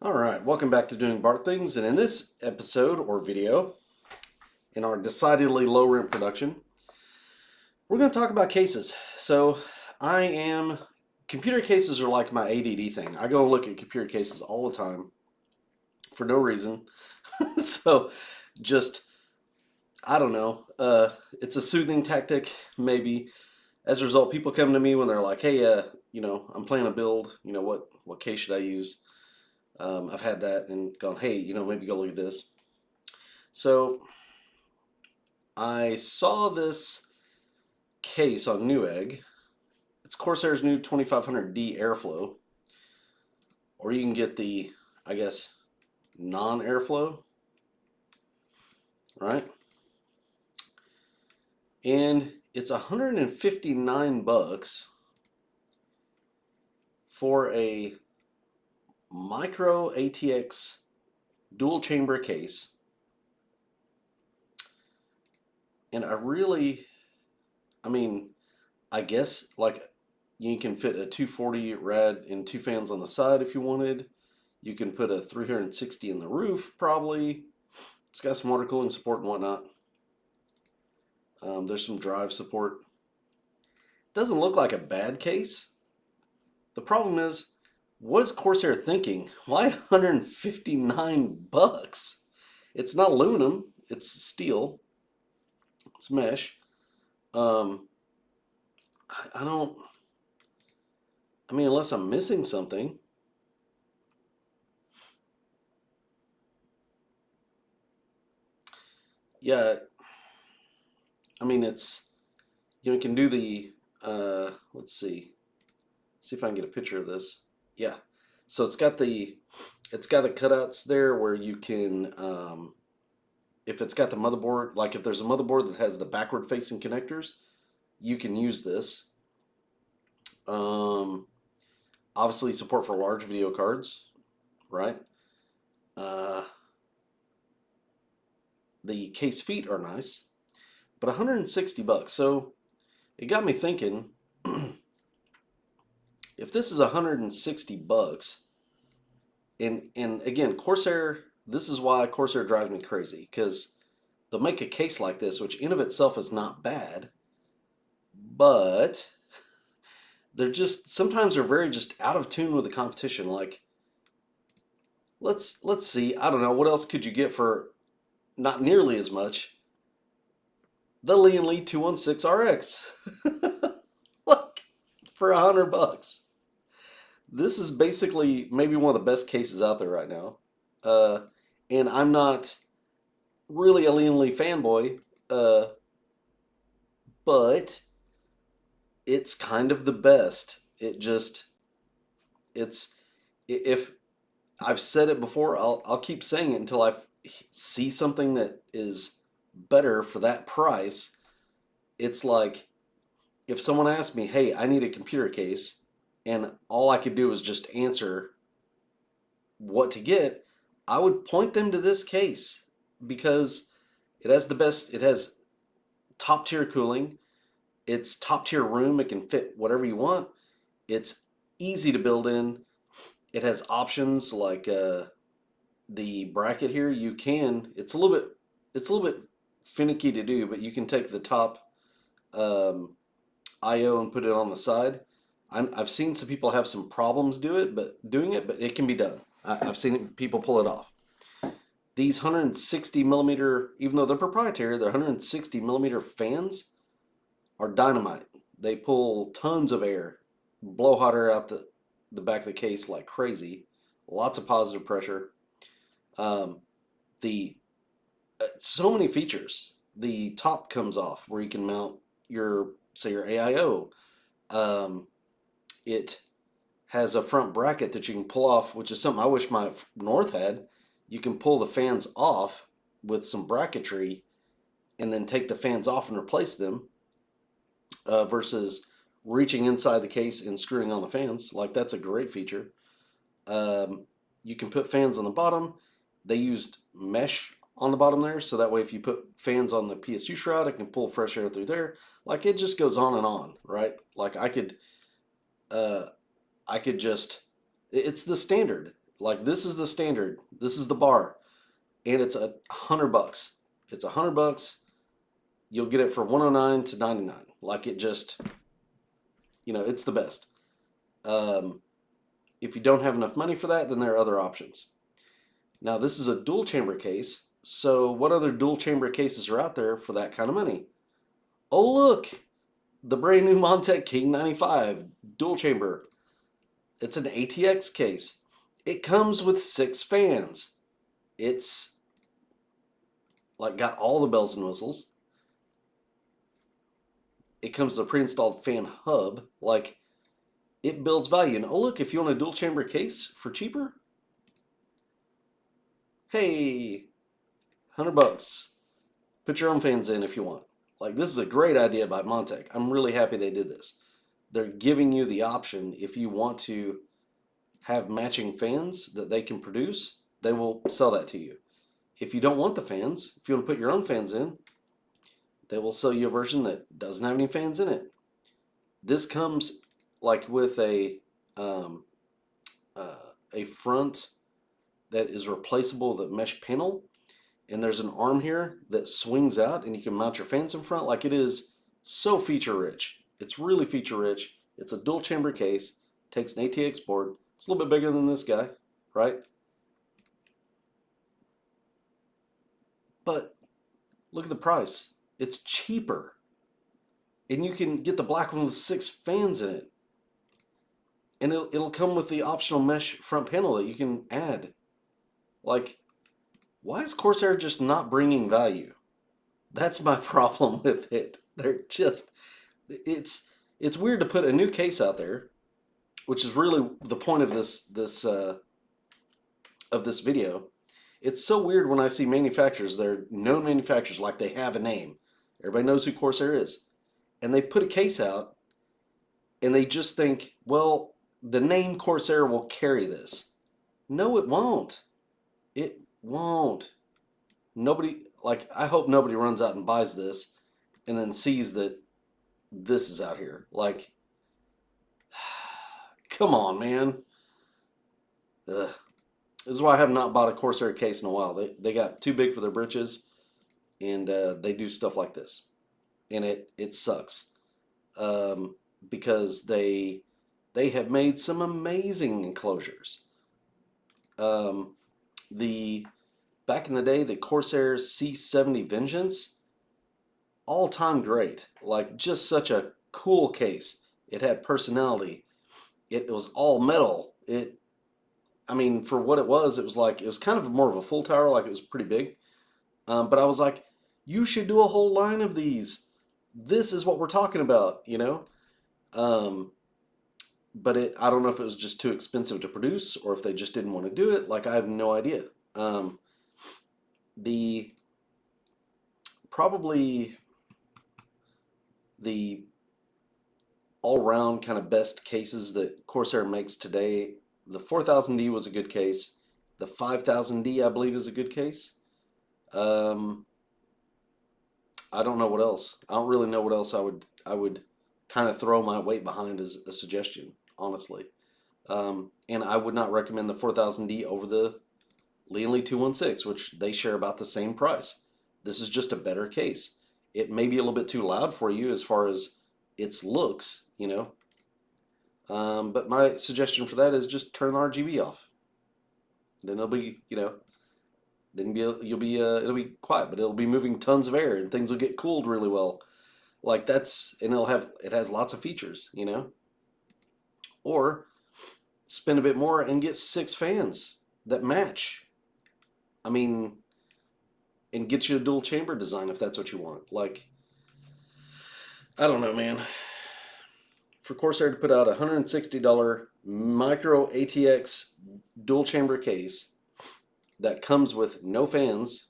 All right, welcome back to Doing Bart Things. And in this episode or video, in our decidedly low rent production, we're going to talk about cases. Computer cases are like my ADD thing. I go and look at computer cases all the time for no reason. so just, I don't know. It's a soothing tactic, maybe. As a result, people come to me when they're like, hey, I'm planning a build. What case should I use? I've had that and gone, hey, maybe go look at this. So I saw this case on Newegg. It's Corsair's new 2500D Airflow, or you can get the, I guess, non-airflow, right? And it's 159 bucks for a micro ATX dual chamber case. And I guess like you can fit a 240 rad and two fans on the side if you wanted. You can put a 360 in the roof, probably. It's got some water cooling support and whatnot. There's some drive support. Doesn't look like a bad case. The problem is, what is Corsair thinking? Why 159 bucks? It's not aluminum, it's steel. It's mesh. I don't. Unless I'm missing something. Yeah. It's. You can do the. Let's see. See if I can get a picture of this. Yeah. So it's got the cutouts there where you can. If it's got the motherboard, like if there's a motherboard that has the backward facing connectors, you can use this. Obviously support for large video cards, right? The case feet are nice, but 160 bucks. So it got me thinking, if this is 160 bucks, and again, Corsair, this is why Corsair drives me crazy, because they'll make a case like this, which in of itself is not bad, but sometimes they're very just out of tune with the competition. Like, let's see, I don't know, what else could you get for not nearly as much? The Lee & Lee 216 RX. Like, for 100 bucks. This is basically maybe one of the best cases out there right now. And I'm not really a Lee & Lee fanboy, but it's kind of the best. If I've said it before, I'll keep saying it until I see something that is better for that price. It's like if someone asked me, "Hey, I need a computer case," and all I could do was just answer what to get, I would point them to this case because it has the best. It has top tier cooling. It's top tier room. It can fit whatever you want. It's easy to build in. It has options like the bracket here. It's a little bit finicky to do, but you can take the top I/O and put it on the side. I've seen some people have some problems doing it, but it can be done. I've seen people pull it off. These 160 millimeter, even though they're proprietary, they're 160 millimeter fans are dynamite. They pull tons of air, blow hot air out the back of the case like crazy. Lots of positive pressure. The So many features. The top comes off where you can mount your AIO. It has a front bracket that you can pull off, which is something I wish my North had. You can pull the fans off with some bracketry and then take the fans off and replace them versus reaching inside the case and screwing on the fans. Like, that's a great feature. You can put fans on the bottom. They used mesh on the bottom there, so that way if you put fans on the PSU shroud, it can pull fresh air through there. Like, it just goes on and on, right? Like, I could just, it's the standard. Like this is the standard. This is the bar, and it's $100. It's $100. You'll get it for 109 to 99. Like it just, it's the best. Um, if you don't have enough money for that, then there are other options. Now this is a dual chamber case. So what other dual chamber cases are out there for that kind of money? Oh look, the brand new Montec King 95 dual chamber. It's an ATX case. It comes with 6 fans. It's like got all the bells and whistles. It comes with a pre-installed fan hub. Like it builds value. And oh look, if you want a dual chamber case for cheaper, hey, $100. Put your own fans in if you want. Like this is a great idea by Montec. I'm really happy they did this. They're giving you the option if you want to have matching fans that they can produce, they will sell that to you. If you don't want the fans, if you want to put your own fans in, they will sell you a version that doesn't have any fans in it. This comes like with um, a front that is replaceable with a mesh panel, and there's an arm here that swings out, and you can mount your fans in front. Like it is so feature rich. It's really feature rich. It's a dual chamber case. Takes an ATX board. It's a little bit bigger than this guy, right? But look at the price. It's cheaper. And you can get the black one with 6 fans in it. And it'll come with the optional mesh front panel that you can add. Like, why is Corsair just not bringing value? That's my problem with it. They're just, it's weird to put a new case out there, which is really the point of this video. It's so weird when I see manufacturers, they're known manufacturers, like they have a name. Everybody knows who Corsair is. And they put a case out and they just think, well, the name Corsair will carry this. No, it won't. It won't. Nobody, like, I hope nobody runs out and buys this and then sees that this is out here. Like, come on, man. Ugh. This is why I have not bought a Corsair case in a while. They got too big for their britches, and they do stuff like this, and it sucks because they have made some amazing enclosures. The back in the day, the Corsair C70 Vengeance, all time great. Like just such a cool case. It had personality. It was all metal. I mean, for what it was like, it was kind of more of a full tower, like it was pretty big. But I was like, you should do a whole line of these. This is what we're talking about, you know? Um, but I don't know if it was just too expensive to produce or if they just didn't want to do it. Like, I have no idea. The, probably the all-round kind of best cases that Corsair makes today, the 4000D was a good case. The 5000D, I believe, is a good case. I don't know what else. I don't really know what else I would kind of throw my weight behind as a suggestion, honestly. And I would not recommend the 4000D over the Lee 216, which they share about the same price. This is just a better case. It may be a little bit too loud for you as far as its looks, you know. But my suggestion for that is just turn the RGB off. Then it'll be, it'll be quiet, but it'll be moving tons of air and things will get cooled really well. Like and it has lots of features, you know. Or spend a bit more and get 6 fans that match. I mean, and get you a dual chamber design if that's what you want. Like, I don't know, man. For Corsair to put out a $160 micro ATX dual chamber case that comes with no fans,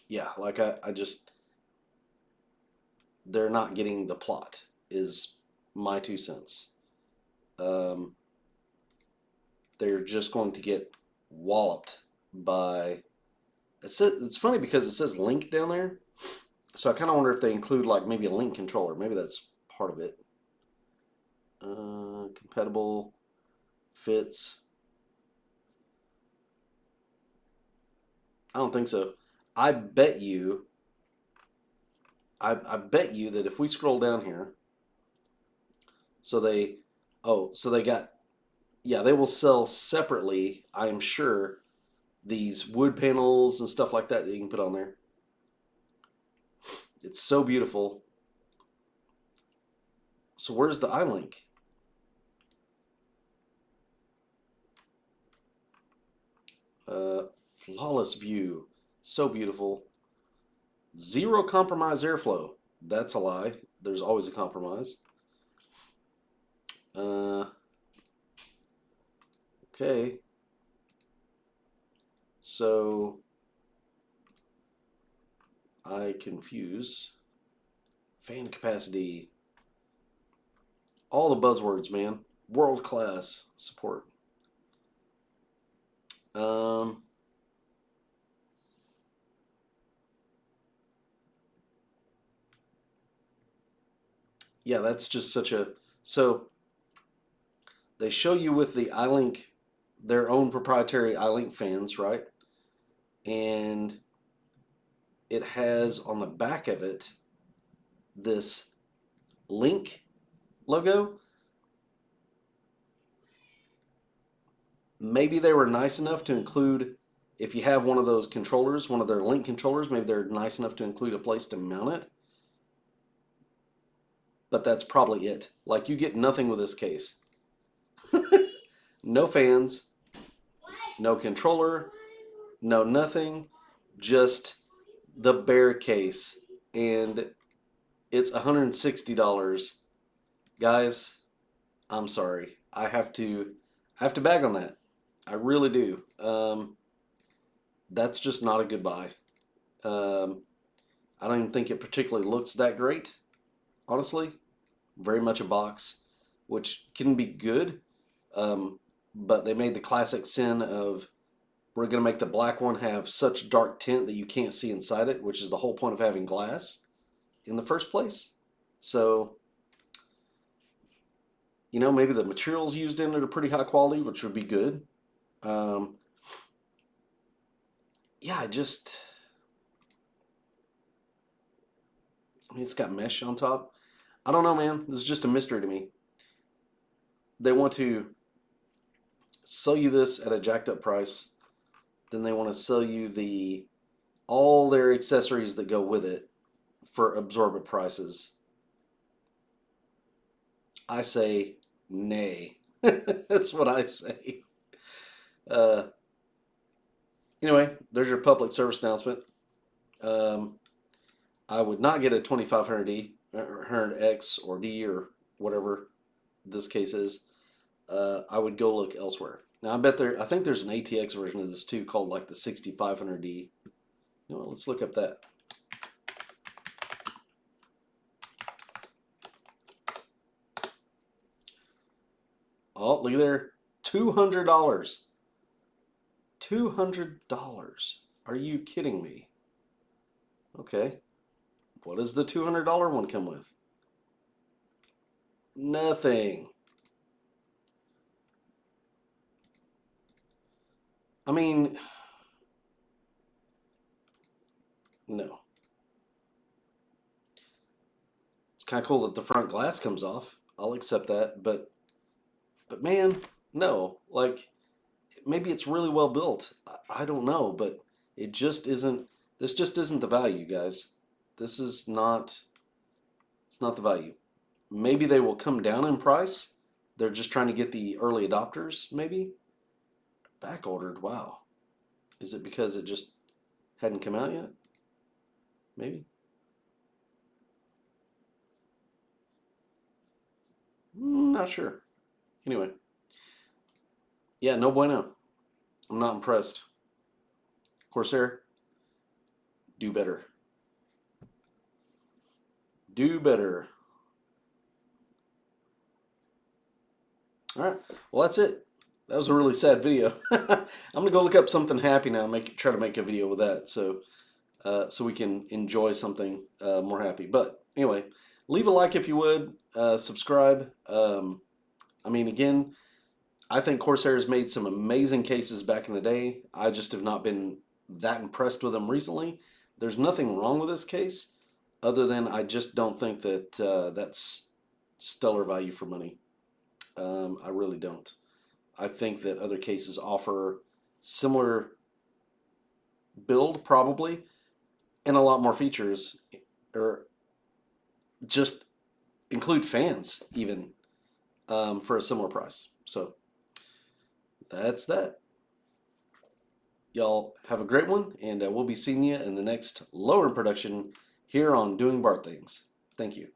yeah, like I just, they're not getting the plot, is my 2 cents. They're just going to get walloped by, it's funny because it says Link down there. So I kind of wonder if they include like maybe a Link controller. Maybe that's part of it. Compatible, fits. I don't think so. I bet you, I bet you that if we scroll down here, so they, oh, so they got, yeah, they will sell separately, I am sure, these wood panels and stuff like that that you can put on there. It's so beautiful. So where's the iLink? Uh, Flawless view. So beautiful. Zero compromise airflow. That's a lie. There's always a compromise. Uh, okay. So I confuse fan capacity. All the buzzwords, man. World class support. Um, yeah, that's just such a. So they show you with the iLink, their own proprietary iLink fans, right? And it has on the back of it this link logo. Maybe they were nice enough to include, if you have one of those controllers, one of their link controllers, maybe they're nice enough to include a place to mount it. But that's probably it. Like, you get nothing with this case. No fans, no controller, no nothing, just the bare case. And it's $160. Guys, I'm sorry. I have to bag on that. I really do. That's just not a good buy. Um, I don't even think it particularly looks that great, honestly. Very much a box, which can be good, um, but they made the classic sin of we're going to make the black one have such dark tint that you can't see inside it, which is the whole point of having glass in the first place. So, maybe the materials used in it are pretty high quality, which would be good. Um, yeah, I mean, it's got mesh on top. I don't know, man. This is just a mystery to me. They want to sell you this at a jacked up price, then they want to sell you all their accessories that go with it for absorbent prices. I say nay. That's what I say. Uh, anyway, there's your public service announcement. Um, I would not get a 2500D or 100X or D or whatever this case is. I would go look elsewhere. Now I think there's an ATX version of this too called like the 6500D. Let's look up that. Oh, look there. $200. $200. Are you kidding me? Okay. What does the $200 one come with? Nothing. I mean, no. It's kind of cool that the front glass comes off. I'll accept that, but man, no. Like, maybe it's really well built. I don't know, but it just isn't. This just isn't the value, guys. This is not. It's not the value. Maybe they will come down in price. They're just trying to get the early adopters, maybe. Back ordered. Wow. Is it because it just hadn't come out yet? Maybe. Not sure. Anyway, yeah, no bueno. I'm not impressed. Corsair, do better. Do better. All right. Well, that's it. That was a really sad video. I'm gonna go look up something happy now. Try to make a video with that, so we can enjoy something more happy. But anyway, leave a like if you would. Subscribe. I mean, again, I think Corsair has made some amazing cases back in the day. I just have not been that impressed with them recently. There's nothing wrong with this case, other than I just don't think that that's stellar value for money. I really don't. I think that other cases offer similar build, probably, and a lot more features, or just include fans even for a similar price. So that's that. Y'all have a great one, and we'll be seeing you in the next lower production here on Doing Bart Things. Thank you.